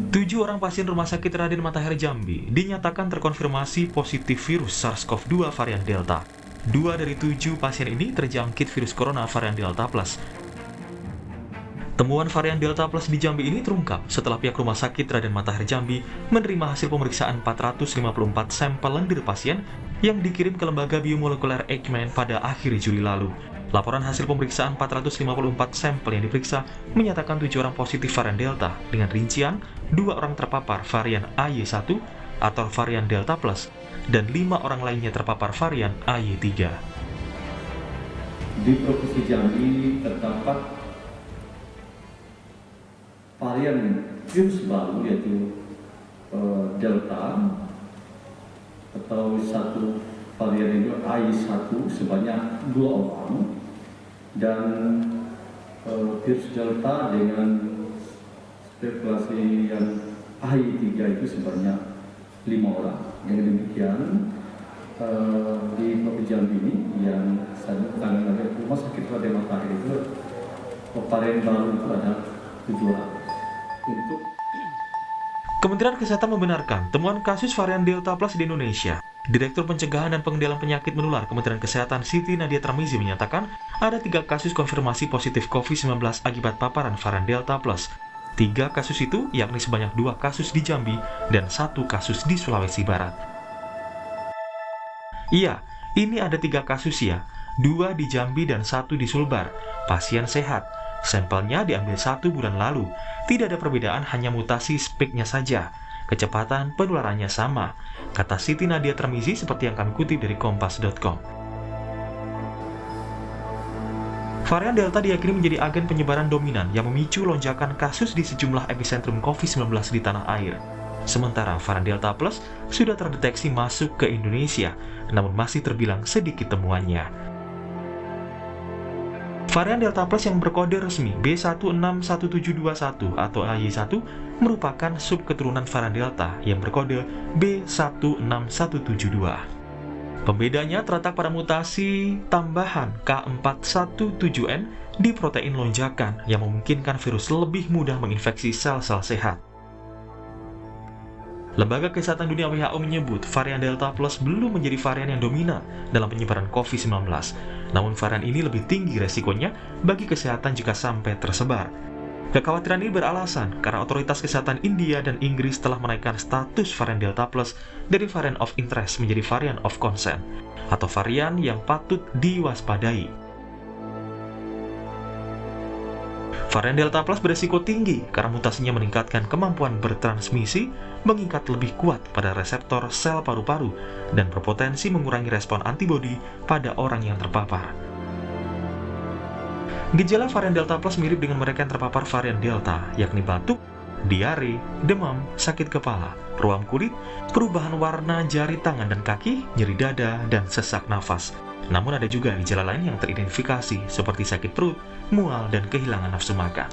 7 orang pasien Rumah Sakit Raden Matahari Jambi dinyatakan terkonfirmasi positif virus SARS-CoV-2 varian Delta. 2 dari 7 pasien ini terjangkit virus corona varian Delta Plus. Temuan varian Delta Plus di Jambi ini terungkap setelah pihak Rumah Sakit Raden Matahari Jambi menerima hasil pemeriksaan 454 sampel lendir pasien yang dikirim ke Lembaga Biomolekuler Eijkman pada akhir Juli lalu. Laporan hasil pemeriksaan 454 sampel yang diperiksa menyatakan 7 orang positif varian Delta dengan rincian 2 orang terpapar varian AY1 atau varian Delta Plus dan 5 orang lainnya terpapar varian AY3. Di Provinsi Jambi terdapat varian virus baru yaitu Delta atau satu varian itu AY1 sebanyak 2 orang dan virus Delta dengan spekulasi yang AY3 itu sebanyak 5 orang. Yang demikian di Provinsi Jambi ini yang saya tangani oleh Rumah Sakit Raden Matahari itu varian baru itu ada 7 orang. Kementerian Kesehatan membenarkan temuan kasus varian Delta Plus di Indonesia. Direktur Pencegahan dan Pengendalian Penyakit Menular Kementerian Kesehatan Siti Nadia Tarmizi menyatakan ada 3 kasus konfirmasi positif COVID-19 akibat paparan varian Delta Plus. 3 kasus itu yakni sebanyak 2 kasus di Jambi dan 1 kasus di Sulawesi Barat. Iya, ini ada 3 kasus ya, 2 di Jambi dan 1 di Sulbar. Pasien sehat. Sampelnya diambil 1 bulan lalu. Tidak ada perbedaan, hanya mutasi spike-nya saja. Kecepatan penularannya sama, kata Siti Nadia Tarmizi seperti yang kami kutip dari kompas.com. Varian Delta diyakini menjadi agen penyebaran dominan yang memicu lonjakan kasus di sejumlah epicentrum COVID-19 di tanah air. Sementara varian Delta Plus sudah terdeteksi masuk ke Indonesia, namun masih terbilang sedikit temuannya. Varian Delta Plus yang berkode resmi B161721 atau AY1 merupakan subketurunan varian Delta yang berkode B16172. Pembedanya terletak pada mutasi tambahan K417N di protein lonjakan yang memungkinkan virus lebih mudah menginfeksi sel-sel sehat. Lembaga Kesehatan Dunia WHO menyebut varian Delta Plus belum menjadi varian yang dominan dalam penyebaran COVID-19. Namun varian ini lebih tinggi resikonya bagi kesehatan jika sampai tersebar. Kekhawatiran ini beralasan karena otoritas kesehatan India dan Inggris telah menaikkan status varian Delta Plus dari varian of interest menjadi varian of concern atau varian yang patut diwaspadai. Varian Delta Plus beresiko tinggi karena mutasinya meningkatkan kemampuan bertransmisi, mengikat lebih kuat pada reseptor sel paru-paru, dan berpotensi mengurangi respon antibodi pada orang yang terpapar. Gejala varian Delta Plus mirip dengan mereka yang terpapar varian Delta, yakni batuk, diare, demam, sakit kepala, ruam kulit, perubahan warna jari tangan dan kaki, nyeri dada, dan sesak nafas. Namun ada juga gejala lain yang teridentifikasi seperti sakit perut, mual, dan kehilangan nafsu makan.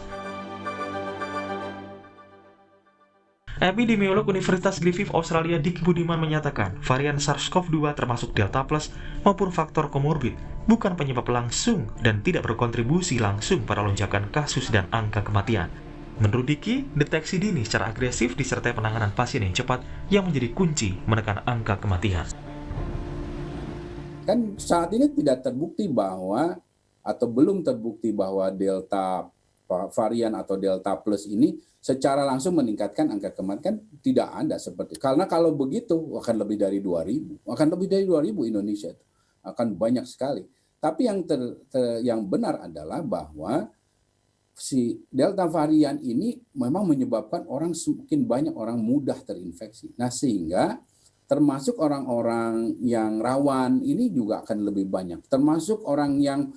Epidemiolog Universitas Griffith Australia Dick Budiman menyatakan varian SARS-CoV-2 termasuk Delta Plus maupun faktor komorbid bukan penyebab langsung dan tidak berkontribusi langsung pada lonjakan kasus dan angka kematian. Menurut Diki, deteksi dini secara agresif disertai penanganan pasien yang cepat yang menjadi kunci menekan angka kematian. Kan saat ini tidak terbukti bahwa atau belum terbukti bahwa Delta varian atau Delta Plus ini secara langsung meningkatkan angka kematian, tidak ada seperti. Karena kalau begitu akan lebih dari 2.000, Indonesia itu akan banyak sekali. Tapi yang benar adalah bahwa si Delta varian ini memang menyebabkan orang semakin banyak orang mudah terinfeksi. Nah, sehingga termasuk orang-orang yang rawan ini juga akan lebih banyak. Termasuk orang yang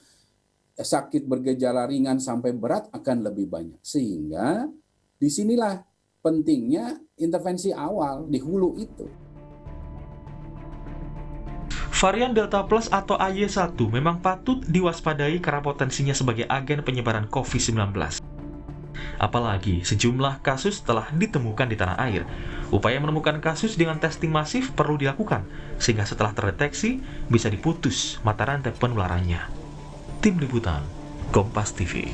sakit bergejala ringan sampai berat akan lebih banyak. Sehingga disinilah pentingnya intervensi awal di hulu itu. Varian Delta Plus atau AY1 memang patut diwaspadai karena potensinya sebagai agen penyebaran COVID-19. Apalagi sejumlah kasus telah ditemukan di tanah air. Upaya menemukan kasus dengan testing masif perlu dilakukan, sehingga setelah terdeteksi bisa diputus mata rantai penularannya. Tim Liputan, Kompas TV.